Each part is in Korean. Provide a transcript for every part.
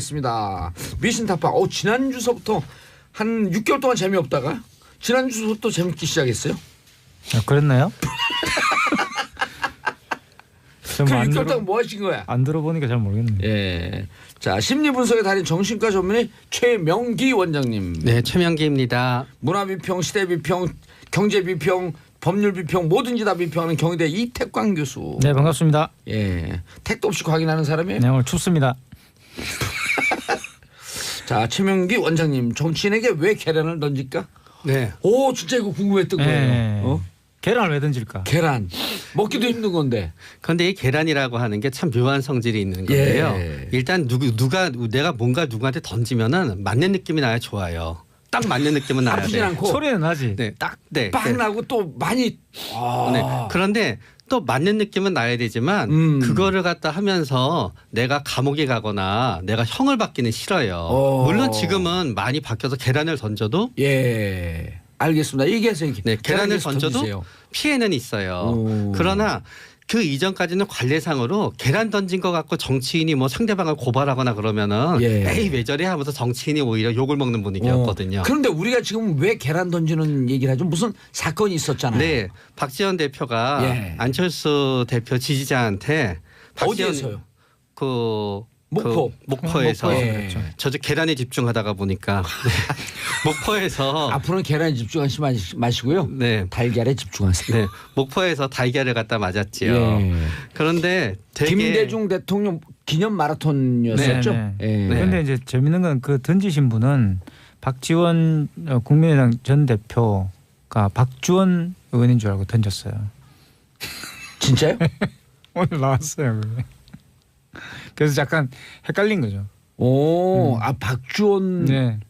습니다. 미신 타파. 지난주서부터 한 6개월 동안 재미없다가 지난주부터 재밌기 시작했어요. 아, 그랬나요? 그 6개월 동안 뭐 하신 거야? 안 들어보니까 잘 모르겠네요. 예. 자, 심리분석의 달인 정신과 전문의 최명기 원장님. 네, 최명기입니다. 문화비평, 시대비평, 경제비평, 법률비평 뭐든지 다 비평하는 경희대 이택광 교수. 네, 반갑습니다. 예. 택도 없이 확인하는 사람이에요. 네, 오늘 춥습니다. 자, 최명기 원장님, 정치인에게 왜 계란을 던질까? 네. 오, 진짜 이거 궁금했던 네. 거예요. 계란을 왜 던질까? 계란 먹기도 힘든 건데. 그런데 이 계란이라고 하는 게 참 묘한 성질이 있는 건데요. 예. 일단 누가 내가 뭔가 누구한테 던지면은 맞는 느낌이 나야 좋아요. 딱 맞는 느낌은 나야 아프진 돼. 않고 소리는 나지. 네, 딱 네. 빵 나고 또 많이. 네. 그런데 또 맞는 느낌은 나야 되지만 그거를 갖다 하면서 내가 감옥에 가거나 내가 형을 받기는 싫어요. 물론 지금은 많이 바뀌어서 계란을 던져도 예. 알겠습니다. 얘기하세요. 네, 계란을 던져도 던지세요. 피해는 있어요. 그러나 그 이전까지는 관례상으로 계란 던진 것 갖고 정치인이 뭐 상대방을 고발하거나 그러면은 에이 왜 저래 하면서 정치인이 오히려 욕을 먹는 분위기였거든요. 그런데 우리가 지금 왜 계란 던지는 얘기를 하죠? 무슨 사건이 있었잖아요. 네, 박지원 대표가 안철수 대표 지지자한테 어디에서요? 목포에서 목포에서. 저도 계란에 집중하다가 보니까 목포에서 앞으로는 계란에 집중하지 마시고요. 네. 달걀에 집중하세요. 네, 목포에서 달걀을 갖다 맞았지요. 예. 그런데 되게 김대중 대통령 기념 마라톤이었었죠. 네. 그런데 이제 재밌는 건 그 던지신 분은 박지원 국민의당 전 대표가 박주원 의원인 줄 알고 던졌어요. 진짜요? 오늘 나왔어요. 그게. 그래서 약간 헷갈린 거죠. 오, 박주원. 네.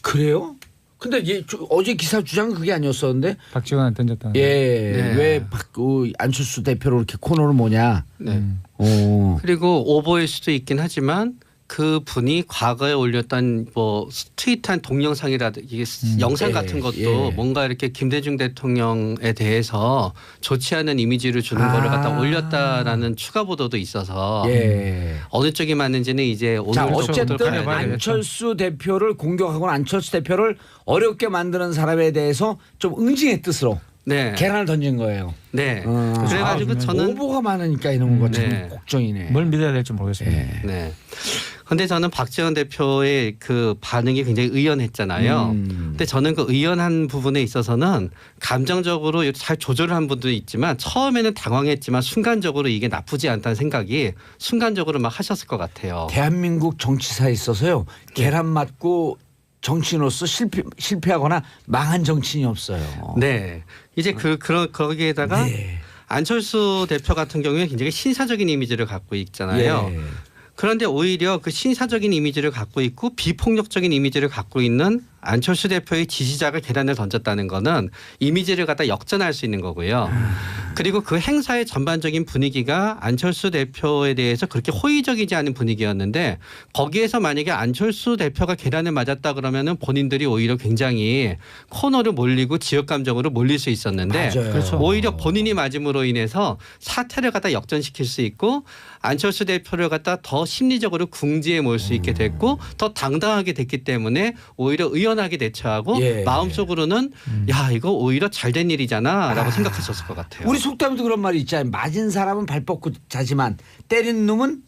그래요? 근데 어제 기사 주장은 그게 아니었었는데. 박지원한테 던졌다. 예. 네. 왜 안철수 대표로 이렇게 코너를 모냐. 네. 오. 그리고 오보일 수도 있긴 하지만 그 분이 과거에 올렸던 뭐 트윗한 동영상이라든지 영상 같은 것도 뭔가 이렇게 김대중 대통령에 대해서 좋지 않은 이미지를 주는 거를 갖다 올렸다라는 추가 보도도 있어서 어느 쪽이 맞는지는 이제 오늘 자, 어쨌든 가려봐야겠죠. 안철수 대표를 공격하거나 안철수 대표를 어렵게 만드는 사람에 대해서 좀 응징의 뜻으로 계란을 던진 거예요. 네. 그래가지고 저는 오보가 많으니까 이런 거 참 걱정이네. 뭘 믿어야 될지 모르겠습니다. 네. 근데 저는 박지원 대표의 그 반응이 굉장히 의연했잖아요. 근데 저는 그 의연한 부분에 있어서는 감정적으로 잘 조절을 한 분도 있지만 처음에는 당황했지만 순간적으로 이게 나쁘지 않다는 생각이 순간적으로 막 하셨을 것 같아요. 대한민국 정치사에 있어서요. 계란 맞고 정치인으로서 실패하거나 망한 정치인이 없어요. 네. 이제 거기에다가 안철수 대표 같은 경우에 굉장히 신사적인 이미지를 갖고 있잖아요. 그런데 오히려 그 신사적인 이미지를 갖고 있고 비폭력적인 이미지를 갖고 있는 안철수 대표의 지지자가 계란을 던졌다는 거는 이미지를 갖다 역전할 수 있는 거고요. 그리고 그 행사의 전반적인 분위기가 안철수 대표에 대해서 그렇게 호의적이지 않은 분위기였는데 거기에서 만약에 안철수 대표가 계란을 맞았다 그러면은 본인들이 오히려 굉장히 코너로 몰리고 지역 감정으로 몰릴 수 있었는데 그렇죠. 오히려 본인이 맞음으로 인해서 사태를 갖다 역전시킬 수 있고 안철수 대표를 갖다 더 심리적으로 궁지에 몰 수 있게 됐고 더 당당하게 됐기 때문에 오히려 의연하게 대처하고 마음속으로는 야 이거 오히려 잘된 일이잖아라고 생각하셨을 것 같아요. 우리 속담에도 그런 말이 있잖아요. 맞은 사람은 발 뻗고 자지만 때린 놈은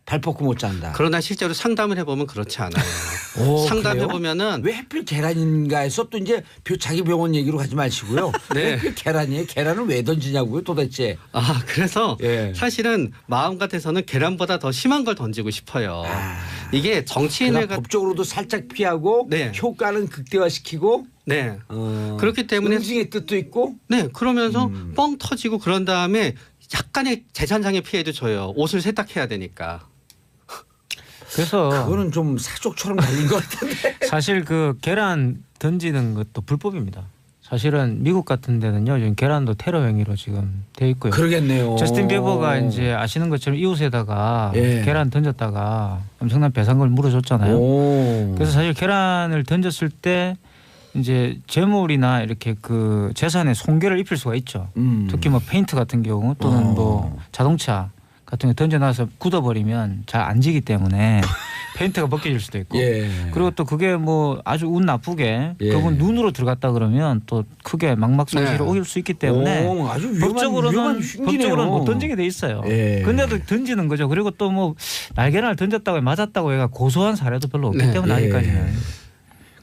발 뻗고 못 잔다. 그러나 실제로 상담을 해보면 그렇지 않아요. 상담해보면은 왜 하필 계란인가 해서 또 이제 자기 병원 얘기로 가지 마시고요. 왜 하필 계란이에요? 계란을 왜 던지냐고요 도대체. 그래서 사실은 마음 같아서는 계란보다 더 심한 걸 던지고 싶어요. 이게 정치인을 법적으로도 살짝 피하고 효과는 극대화시키고 그렇기 때문에 응징의 뜻도 있고 그러면서 뻥 터지고 그런 다음에 약간의 재산상의 피해도 줘요. 옷을 세탁해야 되니까. 그래서 그거는 좀 사족처럼 달린 것 같은데. 사실 그 계란 던지는 것도 불법입니다. 사실은 미국 같은 데는요, 지금 계란도 테러 행위로 지금 돼 있고요. 그러겠네요. 저스틴 비버가 이제 아시는 것처럼 이웃에다가 계란 던졌다가 엄청난 배상금을 물어줬잖아요. 그래서 사실 계란을 던졌을 때 이제 재물이나 이렇게 그 재산에 손괴를 입힐 수가 있죠. 특히 뭐 페인트 같은 경우 또는 뭐 자동차 같은 거 던져놔서 굳어버리면 잘 안 지기 때문에 페인트가 벗겨질 수도 있고 그리고 또 그게 뭐 아주 운 나쁘게 결국은 눈으로 들어갔다 그러면 또 크게 망막 손실을 오길 수 있기 때문에 아주 법적으로는 못 던지게 돼 있어요. 근데도 던지는 거죠. 그리고 또 뭐 날개를 던졌다고 맞았다고 해가 고소한 사례도 별로 없기 때문에 아직까지는.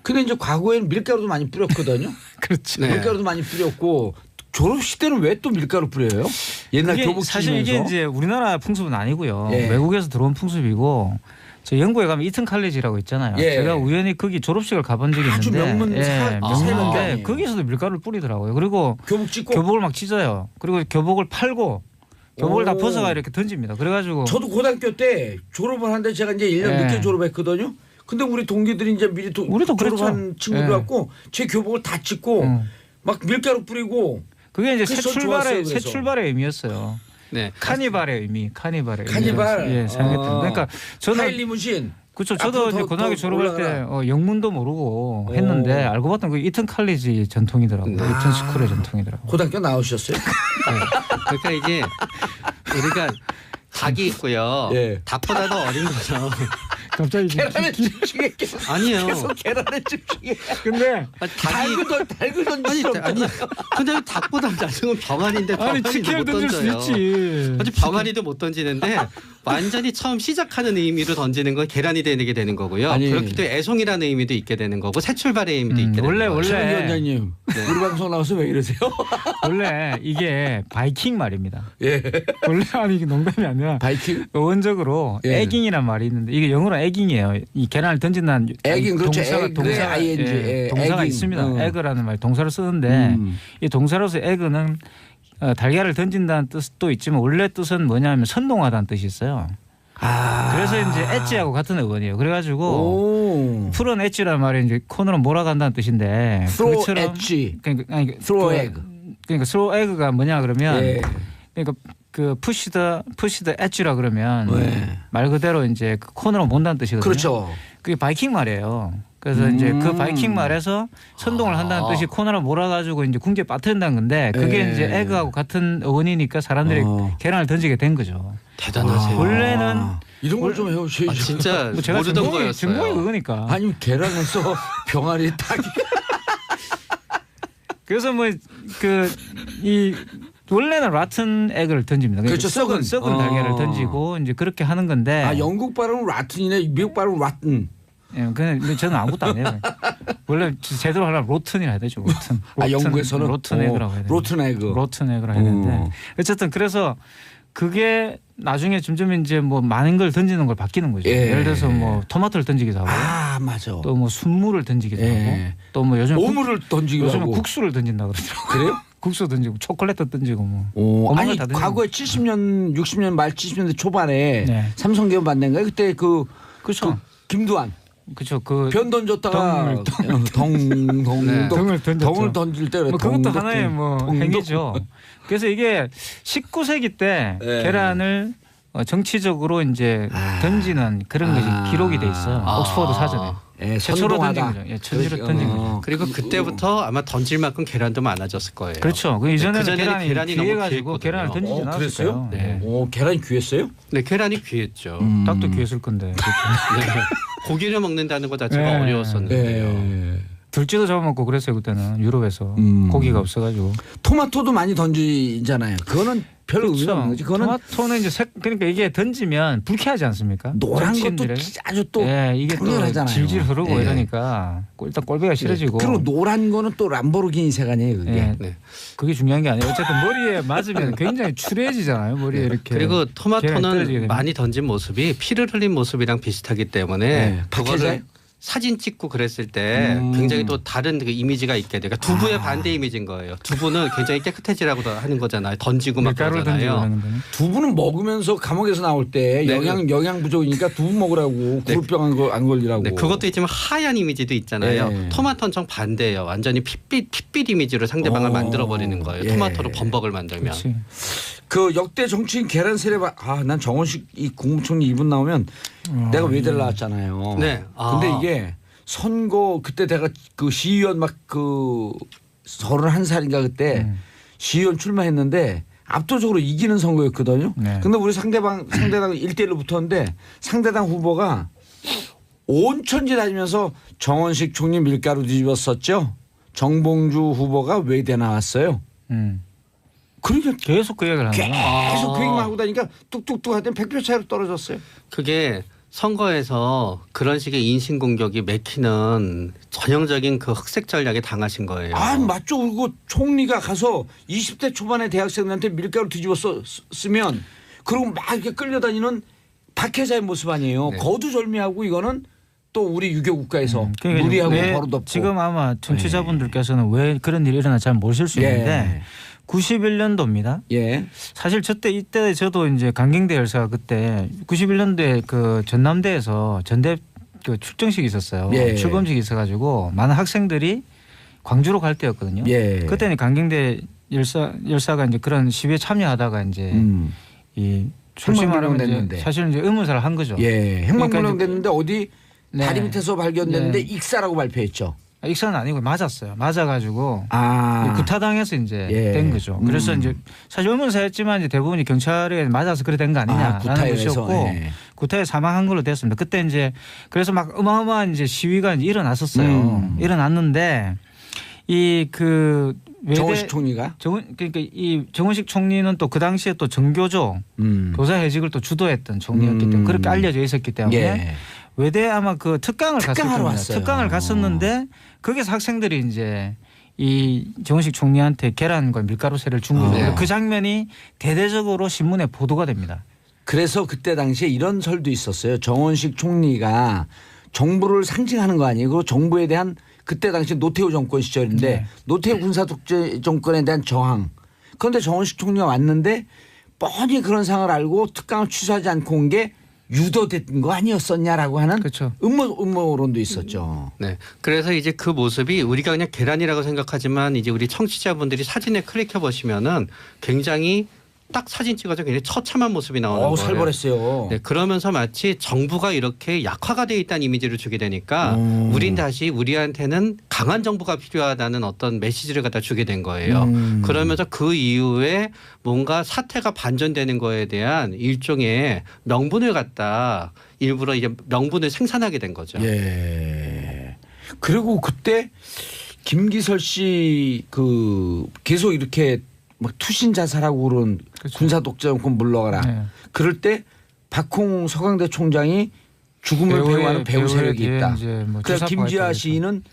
근데 이제 과거에는 밀가루도 많이 뿌렸거든요. 그렇죠. 밀가루도 많이 뿌렸고 졸업식 때는 왜 또 밀가루 뿌려요? 옛날 교복 사실 이게 이제 우리나라 풍습은 아니고요. 예. 외국에서 들어온 풍습이고 저 영국에 가면 이튼 칼리지라고 있잖아요. 예. 제가 우연히 거기 졸업식을 가본 적이 아주 있는데 명문인데 거기서도 밀가루를 뿌리더라고요. 그리고 교복 찢고 교복을 막 찢어요. 그리고 교복을 팔고 교복을 다 벗어가 이렇게 던집니다. 그래가지고 저도 고등학교 때 졸업을 하는데 제가 이제 1년 늦게 졸업했거든요. 근데 우리 동기들이 이제 미리 우리도 졸업한 그랬죠. 친구들 갖고 제 교복을 다 찢고 막 밀가루 뿌리고 그게 이제 새 좋았어요, 출발의 의미였어요. 네. 카니발의 의미, 카니발. 예, 생각했던. 그러니까 저는 타일 리무진. 그렇죠. 저도 이제 고등학교 졸업할 때 영문도 모르고 했는데 알고 봤더니 그 이튼 칼리지 전통이더라고요. 이튼 스쿨의 전통이더라고요. 고등학교 나오셨어요? 네. 그러니까 이게 우리가 닭이 있고요. 닭보다도 어린 거죠. 갑자기 계란에 집중해. 아니에요. 계속 계란에 집중해. 근데 닭을 던지지. 아니 근데 닭보다 작은 건 병아리인데 병아리도 못 던져요. 아주 병아리도 못 던지는데 완전히 처음 시작하는 의미로 던지는 건 계란이 되게 되는 거고요. 그렇기 때문에 애송이라는 의미도 있게 되는 거고 새 출발의 의미도 있게 되는 거예요. 원래 위원장님 우리 방송 나와서 왜 이러세요? 원래 이게 바이킹 말입니다. 예. 원래 아니 이게 농담이 아니라 바이킹 원적으로 에깅이란 말이 있는데 이게 영어로 에깅이에요. 이 계란을 던진다는 에깅 그렇죠. 동사가 있습니다. 에그라는 말 동사를 쓰는데 이 동사로서 에그는 달걀을 던진다는 뜻도 있지만 원래 뜻은 뭐냐면 선동하다는 뜻이 있어요. 그래서 이제 엣지하고 같은 어원이에요. 그래가지고 풀은 엣지라는 말이 이제 코너로 몰아간다는 뜻인데 throw 엣지. throw egg. 그러니까 throw egg가 뭐냐 그러면 그러니까 그 push the edge라 그러면 말 그대로 이제 그 코너로 몬다는 뜻이거든요. 그렇죠. 그게 바이킹 말이에요. 그래서 이제 그 바이킹 말에서 선동을 한다는 뜻이 코너로 몰아가지고 이제 궁지에 빠뜨린다는 건데 그게 이제 에그하고 같은 어원이니까 사람들이 계란을 던지게 된 거죠. 대단하세요. 원래는 이런 걸 좀 해오셔야죠. 진짜 뭐 제가 모르던 거였어요. 전공이 그거니까. 아니 계란에서 병아리 닭이. 그래서 뭐 그 이 원래는 라튼 에그를 던집니다. 그렇죠. 썩은 달걀을 던지고 이제 그렇게 하는 건데. 영국 발음은 라튼이네. 미국 발음은 라튼. 예, 근데 저는 아무것도 안 해요. 원래 제대로 하려면 로튼이라 해야 되죠. 로튼. 영국에서는 로튼 에그라고 해야 돼요. 로튼 에그. 로튼 에그라 해야 되는데 어쨌든 그래서 그게 나중에 점점 이제 뭐 많은 걸 던지는 걸 바뀌는 거죠. 예를 들어서 뭐 토마토를 던지기도 하고, 맞아. 또 뭐 순물을 던지기도 하고, 또 뭐 요즘 오물을 던지기도 하고, 요즘 국수를 던진다 그러더라고요. 그래요? 국수 던지고 초콜릿도 던지고 뭐. 아니 과거에 70년, 60년 말 70년대 초반에 삼성기업 만든가요? 그때 그렇죠. 그 김두한. 그렇죠. 그 변 던졌다가 덩을 던질 때 뭐 그것도 하나의 뭐 행위죠. 그래서 이게 19세기 때 계란을 정치적으로 이제 던지는 그런 것이 기록이 돼 있어요. 옥스퍼드 사전에. 최초로 던진 거죠. 최초로 던진 거죠. 그리고 그때부터 아마 던질 만큼 계란도 많아졌을 거예요. 그렇죠. 그 이전에는 계란이 귀해가지고 계란을 던지지 않았어요. 네. 계란이 귀했어요? 네, 계란이 귀했죠. 닭도 귀했을 건데. 고기를 먹는다는 것 자체가 어려웠었는데요. 들쥐도 잡아먹고 그랬어요 그때는 유럽에서 고기가 없어가지고. 토마토도 많이 던지잖아요. 그거는 별로 의미가 없는 거지. 그거는 토마토는 이제 그러니까 이게 던지면 불쾌하지 않습니까? 노란 것도 아주 또 이게 또 질질 흐르고 이러니까 일단 꼴배가 싫어지고. 그리고 노란 거는 또 람보르기니 색아니에요 그게. 그게 중요한 게 아니에요. 어쨌든 머리에 맞으면 굉장히 추레해지잖아요. 머리에 이렇게. 그리고 토마토는 많이 던진 모습이 피를 흘린 모습이랑 비슷하기 때문에 그거를 사진 찍고 그랬을 때 굉장히 또 다른 그 이미지가 있게 돼요. 그러니까 두부의 반대 이미지인 거예요. 두부는 굉장히 깨끗해지라고 하는 거잖아요. 던지고 막 그러잖아요. 두부는 먹으면서 감옥에서 나올 때 영양 부족이니까 두부 먹으라고 구루병 안 걸리라고. 그것도 있지만 하얀 이미지도 있잖아요. 토마토는 정 반대예요. 완전히 핏빛 이미지로 상대방을 만들어 버리는 거예요. 토마토로 범벅을 만들면. 그치. 그 역대 정치인 계란 세례바 난 정원식 이 국무총리 이분 나오면 내가 외대를 나왔잖아요. 네. 근데 이게 선거 그때 내가 그 시의원 막 그 31살인가 그때 시의원 출마했는데 압도적으로 이기는 선거였거든요. 네. 근데 우리 상대당 1대1로 붙었는데 상대당 후보가 온 천지 다니면서 정원식 총리 밀가루 뒤집었었죠. 정봉주 후보가 외대 나왔어요. 그러니까 계속 그 얘기를 하는 거예요. 계속 그 얘기만 하고 다니까 뚝뚝뚝 하더니 100표 차이로 떨어졌어요. 그게 선거에서 그런 식의 인신공격이 맥히는 전형적인 그 흑색 전략에 당하신 거예요. 아 맞죠. 그리고 총리가 가서 20대 초반의 대학생들한테 밀가루 뒤집었으면 그리고 막 이렇게 끌려다니는 박해자의 모습 아니에요. 네. 거두절미하고 이거는 또 우리 유교 국가에서 그러니까 무리하고 왜 바로 덮고. 지금 아마 청취자분들께서는 왜 그런 일이 일어나 잘 모르실 수 있는데 91년도입니다. 예. 사실 이때 저도 이제 강경대 열사가 그때 91년도에 그 전남대에서 전대 그 출정식이 있었어요. 예. 출검식이 있어가지고 많은 학생들이 광주로 갈 때였거든요. 예. 그때는 강경대 열사가 이제 그런 시위에 참여하다가 이제 이 솔직히 말하면 이제 사실은 이제 의문사를 한 거죠. 예. 행방불명 그러니까 됐는데 어디 네. 다리 밑에서 발견됐는데 네. 익사라고 발표했죠. 익사는 아니고 맞았어요. 맞아가지고 아. 구타당해서 이제 예. 된 거죠. 그래서 이제 사실 의문사였지만 이제 대부분이 경찰에 맞아서 그래 된 거 아니냐라는 것이었고 예. 구타에 사망한 걸로 됐습니다. 그때 이제 그래서 막 어마어마한 이제 시위가 이제 일어났었어요. 일어났는데 이 그 정원식 총리가 그러니까 이 정원식 총리는 또 그 당시에 또 정교조 교사해직을 또 주도했던 총리였기 때문에 그렇게 알려져 있었기 때문에 예. 외대 아마 그 특강을 갔을 겁니다. 특강을 갔었는데 거기서 학생들이 이제 이 정원식 총리한테 계란과 밀가루새를 준 거예요. 그 장면이 대대적으로 신문에 보도가 됩니다. 그래서 그때 당시에 이런 설도 있었어요. 정원식 총리가 정부를 상징하는 거 아니고 정부에 대한 그때 당시 노태우 정권 시절인데 네. 노태우 군사 독재 정권에 대한 저항. 그런데 정원식 총리가 왔는데 뻔히 그런 상을 알고 특강을 취소하지 않고 온 게 유도된 거 아니었었냐라고 하는 그렇죠. 음모론도 있었죠. 네. 그래서 이제 그 모습이 우리가 그냥 계란이라고 생각하지만 이제 우리 청취자분들이 사진에 클릭해 보시면은 굉장히 딱 사진 찍어서 굉장히 처참한 모습이 나오는 거예요. 살벌했어요. 네, 그러면서 마치 정부가 이렇게 약화가 돼 있다는 이미지를 주게 되니까 우린 다시 우리한테는 강한 정부가 필요하다는 어떤 메시지를 갖다 주게 된 거예요. 그러면서 그 이후에 뭔가 사태가 반전되는 거에 대한 일종의 명분을 갖다 일부러 이제 명분을 생산하게 된 거죠. 예. 그리고 그때 김기설 씨 그 계속 이렇게 막 투신 자살하고 그런 그렇죠. 군사 독재 정권 물러가라. 네. 그럴 때 박홍 서강대 총장이 죽음을 배우하는 배우 세력이 있다. 뭐 그래서 김지아 시인은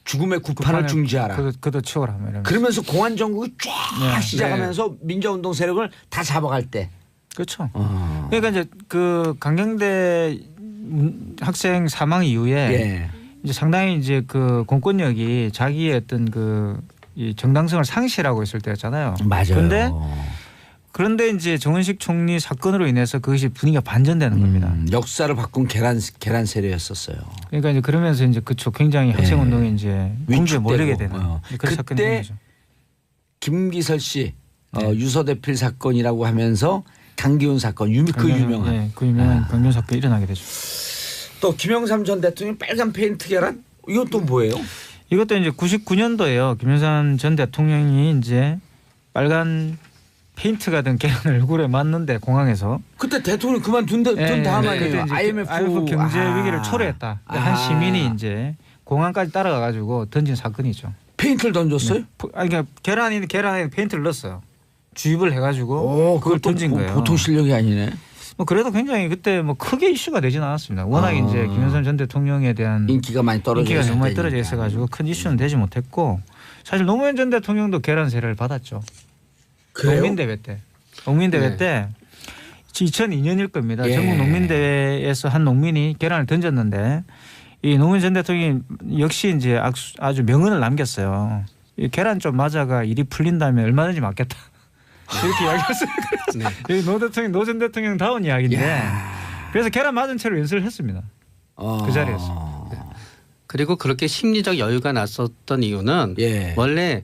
죽음의 구판을 중지하라. 그도 치워라. 그러면서 공안 정국이 쫙 네. 시작하면서 민주화운동 세력을 다 잡아갈 때. 그렇죠. 그러니까 이제 그 강경대 학생 사망 이후에 예. 이제 상당히 이제 그 공권력이 자기의 어떤 이 정당성을 상실하고 있을 때였잖아요. 맞아요. 그런데 이제 정원식 총리 사건으로 인해서 그것이 분위기가 반전되는 겁니다. 역사를 바꾼 계란 세례였었어요. 그러니까 이제 그러면서 이제 그쪽 굉장히 학생 운동이 이제 공주에 몰리게 되는 그런 사건이 된 거죠. 김기설 씨 유서대필 사건이라고 하면서 강기훈 사건 그 유명한 네, 그 유명한 강기훈 사건이 일어나게 되죠. 또 김영삼 전 대통령 빨간 페인트 계란 이건 또 뭐예요? 이것도 이제 99년도예요. 김영삼 전 대통령이 이제 빨간 페인트가 든 계란을 얼굴에 맞는데 공항에서 그때 대통령 그만둔 다음 아니에요. IMF 경제 위기를 초래했다. 한 시민이 이제 공항까지 따라가 가지고 던진 사건이죠. 페인트를 던졌어요? 네. 그러니까 계란에 페인트를 넣었어요. 주입을 해가지고 그걸 던진 거예요. 보통 실력이 아니네. 뭐 그래도 굉장히 그때 뭐 크게 이슈가 되지는 않았습니다. 워낙 이제 김영삼 전 대통령에 대한 인기가 많이 떨어져 있어가지고 큰 이슈는 되지 못했고 사실 노무현 전 대통령도 계란 세례를 받았죠. 그래요? 농민대회 때. 농민대회 때 2002년일 겁니다. 전국 농민대회에서 한 농민이 계란을 던졌는데 이 노무현 전 대통령이 역시 이제 아주 명언을 남겼어요. 이 계란 좀 맞아가 일이 풀린다면 얼마든지 맞겠다. 이렇게 이야기했어요. 네. 노 전 대통령 다운 이야기인데 그래서 계란 맞은 채로 연설을 했습니다. 그 자리에서. 네. 그리고 그렇게 심리적 여유가 났었던 이유는 원래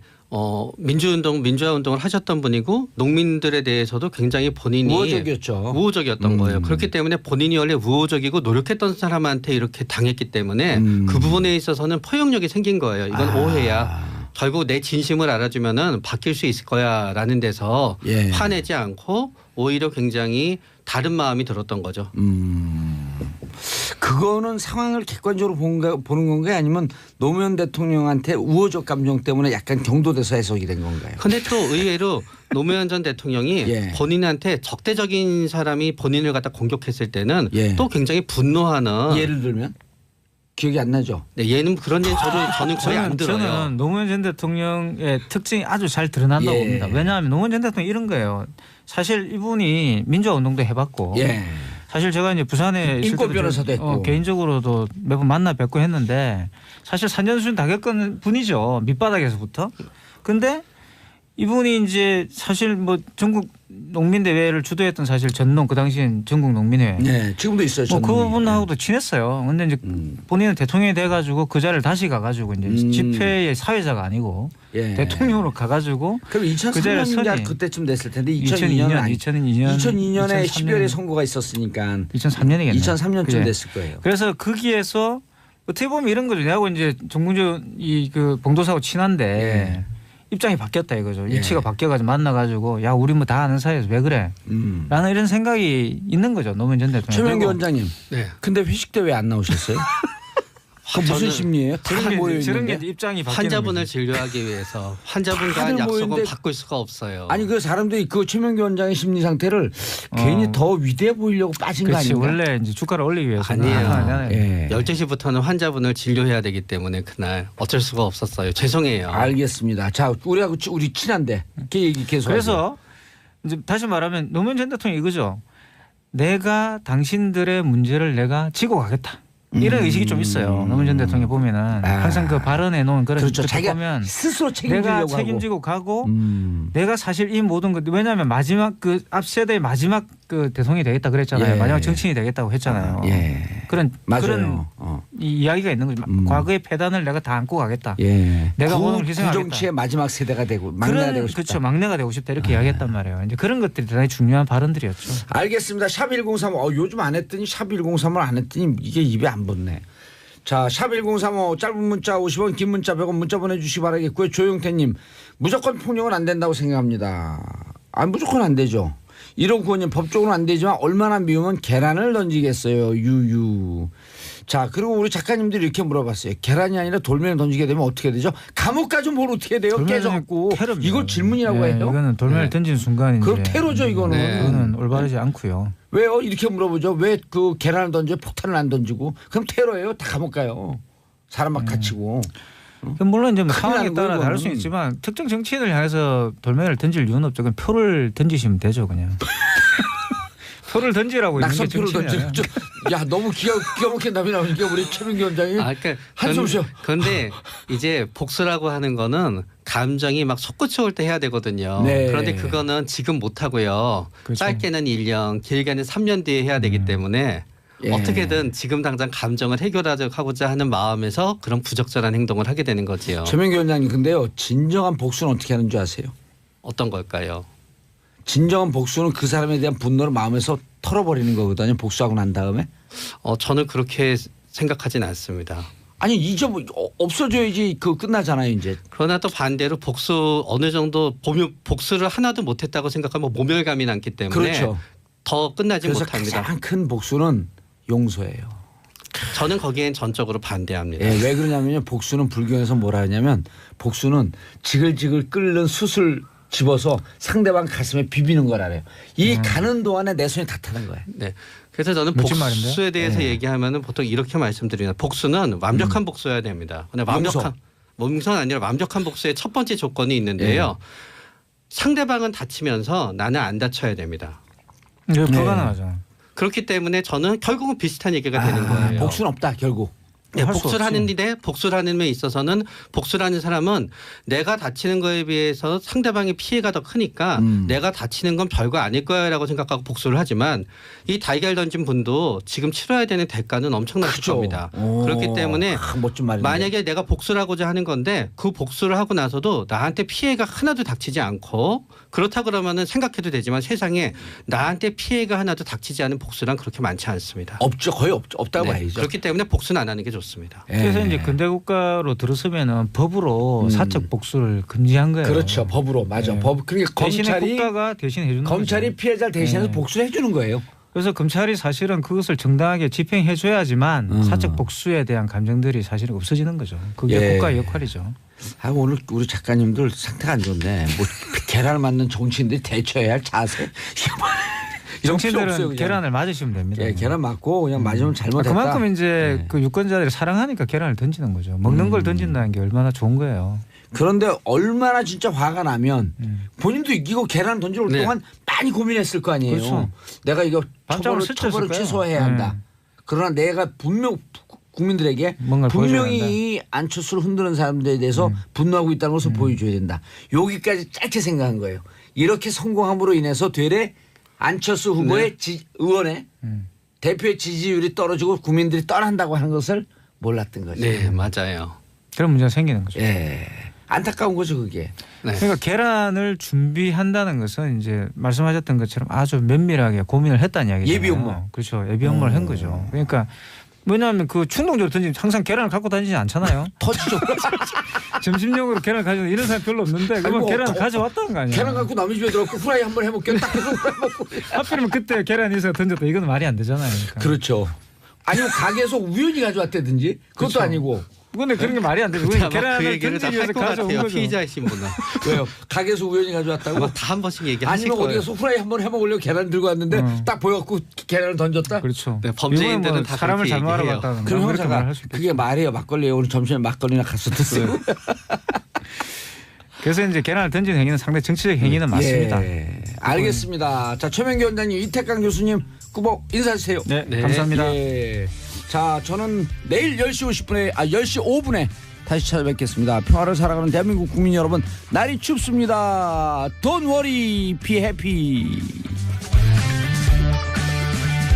민주화운동을 하셨던 분이고 농민들에 대해서도 굉장히 본인이 우호적이었던 거예요. 그렇기 때문에 본인이 원래 우호적이고 노력했던 사람한테 이렇게 당했기 때문에 그 부분에 있어서는 포용력이 생긴 거예요. 이건 오해야. 결국 내 진심을 알아주면은 바뀔 수 있을 거야라는 데서 예. 화내지 않고 오히려 굉장히 다른 마음이 들었던 거죠. 그거는 상황을 객관적으로 보는 건가요? 아니면 노무현 대통령한테 우호적 감정 때문에 약간 경도돼서 해석이 된 건가요? 그런데 또 의외로 노무현 전 대통령이 예. 본인한테 적대적인 사람이 본인을 갖다 공격했을 때는 예. 또 굉장히 분노하는. 예를 들면? 기억이 안 나죠? 네, 얘는 그런 일 저는 거의 안 들어요. 저는 노무현 전 대통령의 특징이 아주 잘 드러난다고 예. 봅니다. 왜냐하면 노무현 전 대통령 이런 거예요. 사실 이분이 민주화 운동도 해봤고 예. 사실 제가 이제 부산에 있을 인권 때도 변호사도 했고 개인적으로도 매번 만나 뵙고 했는데 사실 산전수전 다 겪은 분이죠. 밑바닥에서부터. 근데 이분이 이제 사실 뭐 전국 농민대회를 주도했던 사실 전농 그 당시엔 전국 농민회회. 네, 지금도 있어요. 뭐 그분하고도 친했어요. 근데 이제 본인은 대통령이 돼가지고 그 자리를 다시 가가지고 이제 집회의 사회자가 아니고 예. 대통령으로 가가지고 그럼 그 자리에 2003년인가 선이 그때쯤 됐을 텐데 2002년에 2002년에 12월에 선거가 있었으니까 2003년이겠네요. 2003년쯤 됐을 거예요. 그래서 거기에서 어떻게 보면 이런 거죠. 내하고 이제 정봉주 그 봉도사하고 친한데 입장이 바뀌었다 이거죠. 예. 일치가 바뀌어가지고 만나가지고 야 우리 뭐 다 아는 사이에서 왜 그래? 라는 이런 생각이 있는 거죠. 노무현 전 대통령. 최명기 원장님. 네. 근데 회식 때 왜 안 나오셨어요? 그 무슨 심리예요? 다 모여 저런 게 있는데. 입장이 바뀌는 환자분을 거죠. 진료하기 위해서 환자분과 다들 한 약속은 모였는데 바꿀 수가 없어요. 아니 그 사람들이 그 최명기 원장의 심리 상태를 괜히 더 위대해 보이려고 빠진 거 그렇지. 아닌가? 원래 이제 주가를 올리기 위해서 아니에요. 예. 12시부터는 환자분을 진료해야 되기 때문에 그날 어쩔 수가 없었어요. 죄송해요. 알겠습니다. 자, 우리 친한데 그 얘기 계속. 그래서 이제 다시 말하면 노무현 전 대통령이 이거죠. 내가 당신들의 문제를 내가 지고 가겠다. 이런 의식이 좀 있어요. 노무현 전 대통령 보면은 항상 그 발언해 놓은 그런 그렇죠. 것들 자기가 보면 스스로 내가 책임지려고 책임지고 가고 하고. 내가 사실 이 모든 것 왜냐하면 마지막 그 앞 세대의 마지막 그 대통령이 되겠다 그랬잖아요. 예. 마지막 정치인이 되겠다고 했잖아요. 예. 그런 맞아요. 이 이야기가 있는 거죠. 과거의 패단을 내가 다 안고 가겠다. 예. 내가 모든 걸 희생하겠다. 구정치의 마지막 세대가 되고 막내가 되고 싶다. 그렇죠. 막내가 되고 싶다 이렇게 이야기했단 말이에요. 이제 그런 것들이 대단히 중요한 발언들이었죠. 알겠습니다. 샵 1035. 요즘 안 했더니 샵 1035를 안 했더니 이게 입에 안 붙네. 자, 샵 1035 짧은 문자 50원 긴 문자 100원 문자 보내주시기 바라겠고요. 조용태님 무조건 폭력은 안 된다고 생각합니다. 아 무조건 안 되죠. 1595님 법적으로는 안 되지만 얼마나 미우면 계란을 던지겠어요. 유유. 자 그리고 우리 작가님들이 이렇게 물어봤어요. 계란이 아니라 돌멩이를 던지게 되면 어떻게 되죠? 감옥 가좀 뭘 어떻게 돼요? 깨져갖고. 이걸 질문이라고 해요? 이거는 돌멩이를 던진 순간 그럼 테러죠 이거는. 이거는 올바르지 않고요. 왜요? 이렇게 물어보죠. 왜 그 계란을 던져 폭탄을 안 던지고 그럼 테러예요. 다 감옥 가요. 사람 막 갇히고. 물론 이제 뭐 큰일 상황에 나는 따라 거예요, 다를 수 이거는. 있지만 특정 정치인을 향해서 돌멩이를 던질 이유는 없죠. 그냥 표를 던지시면 되죠 그냥. 표를 던지라고 있는 게 낙선표를 정치인이에요. 던져. 야 너무 기가 막힌 답이 나오니까 우리 최민기 원장이 한숨 쉬어. 그런데 이제 복수라고 하는 거는 감정이 막 솟구쳐 올 때 해야 되거든요. 네. 그런데 그거는 지금 못 하고요. 그렇죠. 짧게는 1년, 길게는 3년 뒤에 해야 되기 때문에 예. 어떻게든 지금 당장 감정을 해결하고자 하는 마음에서 그런 부적절한 행동을 하게 되는 거지요. 최민기 원장님 근데요 진정한 복수는 어떻게 하는 줄 아세요? 어떤 걸까요? 진정한 복수는 그 사람에 대한 분노를 마음에서 털어버리는 거거든요. 복수하고 난 다음에. 저는 그렇게 생각하진 않습니다. 아니 없어져야지 그 끝나잖아요 이제. 그러나 또 반대로 복수 어느 정도 복수를 하나도 못했다고 생각하면 모멸감이 남기 때문에 그렇죠. 더 끝나지 그래서 못합니다. 가장 큰 복수는 용서예요. 저는 거기엔 전적으로 반대합니다. 예, 왜 그러냐면요. 복수는 불교에서 뭐라 하냐면 복수는 지글지글 끓는 숯을 집어서 상대방 가슴에 비비는 거라래요. 이 가는 동안에 내 손이 다 타는 거예요. 네. 그래서 저는 멋진 복수에 말인데요? 대해서 얘기하면은 보통 이렇게 말씀드립니다. 복수는 완벽한 복수여야 됩니다. 근데 용서는 아니라 완벽한 복수의 첫 번째 조건이 있는데요. 상대방은 다치면서 나는 안 다쳐야 됩니다. 이거 불가능하죠. 그렇기 때문에 저는 결국은 비슷한 얘기가 되는 거예요. 복수는 없다 결국. 네, 할수 복수를 없지. 하는데 복수를 하는 데 있어서는 복수라는 사람은 내가 다치는 거에 비해서 상대방의 피해가 더 크니까 내가 다치는 건 별거 아닐 거야라고 생각하고 복수를 하지만 이 달걀 던진 분도 지금 치러야 되는 대가는 엄청났을 겁니다. 그렇기 때문에 멋진 말이네. 만약에 내가 복수를 하고자 하는 건데 그 복수를 하고 나서도 나한테 피해가 하나도 닥치지 않고 그렇다 그러면은 생각해도 되지만 세상에 나한테 피해가 하나도 닥치지 않은 복수란 그렇게 많지 않습니다. 없죠. 거의 없다고 네, 봐야죠. 그렇기 때문에 복수는 안 하는 게 좋습니다. 좋습니다. 그래서 이제 근대 국가로 들어서면은 법으로 사적 복수를 금지한 거예요. 그렇죠. 법으로 맞아. 네. 법 그러니까 검찰이 국가가 대신해 주는 검찰이 거죠. 피해자를 대신해서 네. 복수를 해주는 거예요. 그래서 검찰이 사실은 그것을 정당하게 집행해 줘야지만 사적 복수에 대한 감정들이 사실은 없어지는 거죠. 그게 예. 국가의 역할이죠. 아 오늘 우리 작가님들 상태가 안 좋네. 뭐 계란을 맞는 정치인들이 대처해야 할 자세. 이런 필요 없어요, 정치인들은 그냥. 계란을 맞으시면 됩니다. 예, 계란 맞고 그냥 맞으면 잘못했다. 그만큼 이제 네. 그 유권자들이 사랑하니까 계란을 던지는 거죠. 먹는 걸 던진다는 게 얼마나 좋은 거예요. 그런데 얼마나 진짜 화가 나면 본인도 이거 계란 던지러 올 네. 동안 많이 고민했을 거 아니에요. 그렇죠. 내가 이거 반짝을 처벌을 스쳤을 취소해야 거예요. 한다. 그러나 내가 분명 국민들에게 뭔가를 분명히 보여줘야 이 안철수를 흔드는 사람들에 대해서 분노하고 있다는 것을 보여줘야 된다. 여기까지 짧게 생각한 거예요. 이렇게 성공함으로 인해서 되레 안철수 후보의 의원의 대표의 지지율이 떨어지고 국민들이 떠난다고 하는 것을 몰랐던 거죠. 네, 맞아요. 그런 문제가 생기는 거죠. 예. 안타까운 거죠, 그게. 네. 그러니까 계란을 준비한다는 것은 이제 말씀하셨던 것처럼 아주 면밀하게 고민을 했다는 이야기죠. 예비 업무. 그렇죠. 예비 업무를 한 거죠. 그러니까 왜냐하면 그 충동적으로 던지면 항상 계란을 갖고 다니지 않잖아요. 터지죠. 점심용으로 계란 가져 이런 사람 별로 없는데 그러면 뭐, 계란을 가져왔다는 거 아니에요. 계란 갖고 남의 집에 들어가고 후라이 한번 해볼게요. 딱 해서 후라이 먹고. 하필이면 그때 계란이 있어서 던졌다. 이건 말이 안 되잖아요. 그러니까. 그렇죠. 아니면 가게에서 우연히 가져왔다든지 그것도 그렇죠. 아니고. 근데 그런 게 말이 안 되죠. 아마 그 계란을 얘기를 다 던지기 할 위해서 것 가져온 같아요. 거죠. 피의자이신 분은. 왜요? 가게에서 우연히 가져왔다고? 아마 다 한 번씩 얘기하실 아니면 거예요. 어디에서 후라이 한번 해먹으려고 계란 들고 왔는데 딱 보여갖고 계란을 던졌다? 그렇죠. 네, 범죄인들은 이거는 다 사람을 그렇게 잘못하러 얘기해요. 갔다는 그럼 그렇게 형사가 말할 수 있겠죠. 그게 말이에요. 막걸리 오늘 점심에 막걸리나 가서 드세요. 그래서 이제 계란을 던지는 행위는 상당히 정치적 행위는 맞습니다. 예. 알겠습니다. 자, 최명기 원장님, 이태강 교수님 꾸벅 인사하세요. 네, 네. 감사합니다. 예. 자, 저는 내일 10시 50분에 10시 5분에 다시 찾아뵙겠습니다. 평화를 살아가는 대한민국 국민 여러분, 날이 춥습니다. Don't worry, be happy.